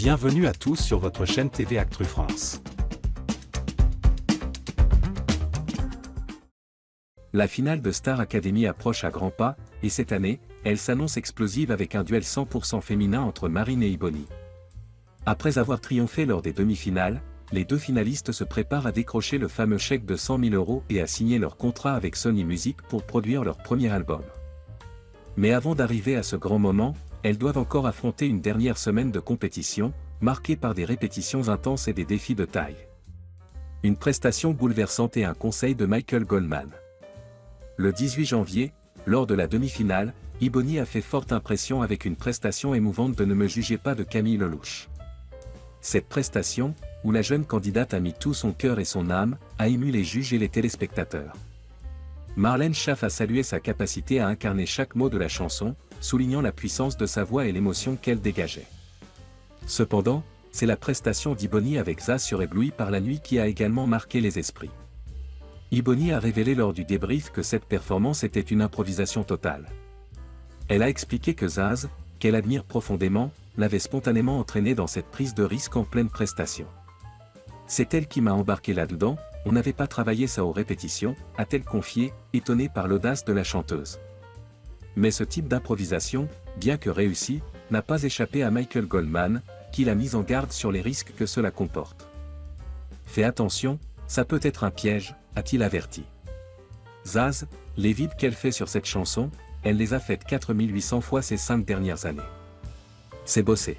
Bienvenue à tous sur votre chaîne TV Actu France. La finale de Star Academy approche à grands pas, et cette année, elle s'annonce explosive avec un duel 100% féminin entre Marine et Ibony. Après avoir triomphé lors des demi-finales, les deux finalistes se préparent à décrocher le fameux chèque de 100 000 € et à signer leur contrat avec Sony Music pour produire leur premier album. Mais avant d'arriver à ce grand moment, elles doivent encore affronter une dernière semaine de compétition, marquée par des répétitions intenses et des défis de taille. Une prestation bouleversante et un conseil de Michael Goldman. Le 18 janvier, lors de la demi-finale, Ibony a fait forte impression avec une prestation émouvante de Ne me jugez pas de Camille Lelouch. Cette prestation, où la jeune candidate a mis tout son cœur et son âme, a ému les juges et les téléspectateurs. Marlène Schaff a salué sa capacité à incarner chaque mot de la chanson, soulignant la puissance de sa voix et l'émotion qu'elle dégageait. Cependant, c'est la prestation d'Ibony avec Zaz sur Ébloui par la nuit qui a également marqué les esprits. Ibony a révélé lors du débrief que cette performance était une improvisation totale. Elle a expliqué que Zaz, qu'elle admire profondément, l'avait spontanément entraînée dans cette prise de risque en pleine prestation. C'est elle qui m'a embarqué là-dedans, on n'avait pas travaillé ça aux répétitions, a-t-elle confié, étonnée par l'audace de la chanteuse. Mais ce type d'improvisation, bien que réussi, n'a pas échappé à Michael Goldman, qui l'a mise en garde sur les risques que cela comporte. Fais attention, ça peut être un piège, a-t-il averti. Zaz, les vides qu'elle fait sur cette chanson, elle les a faites 4800 fois ces 5 dernières années. C'est bossé.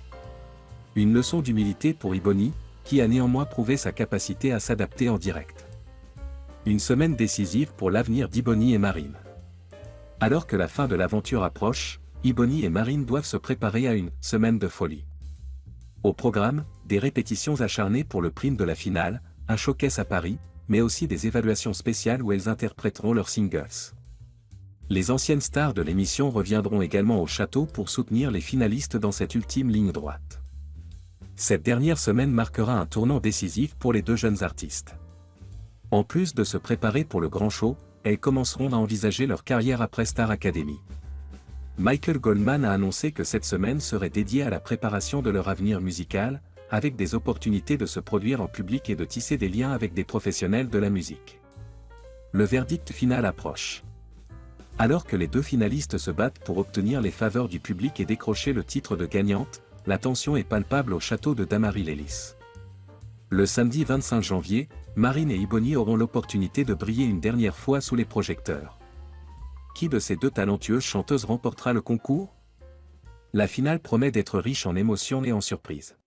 Une leçon d'humilité pour Ibony, qui a néanmoins prouvé sa capacité à s'adapter en direct. Une semaine décisive pour l'avenir d'Ibony et Marine. Alors que la fin de l'aventure approche, Ibony et Marine doivent se préparer à une « semaine de folie ». Au programme, des répétitions acharnées pour le prime de la finale, un showcase à Paris, mais aussi des évaluations spéciales où elles interpréteront leurs singles. Les anciennes stars de l'émission reviendront également au château pour soutenir les finalistes dans cette ultime ligne droite. Cette dernière semaine marquera un tournant décisif pour les deux jeunes artistes. En plus de se préparer pour le grand show, elles commenceront à envisager leur carrière après Star Academy. Michael Goldman a annoncé que cette semaine serait dédiée à la préparation de leur avenir musical, avec des opportunités de se produire en public et de tisser des liens avec des professionnels de la musique. Le verdict final approche. Alors que les deux finalistes se battent pour obtenir les faveurs du public et décrocher le titre de gagnante, la tension est palpable au château de Damary-Lélis. Le samedi 25 janvier, Marine et Ibony auront l'opportunité de briller une dernière fois sous les projecteurs. Qui de ces deux talentueuses chanteuses remportera le concours? La finale promet d'être riche en émotions et en surprises.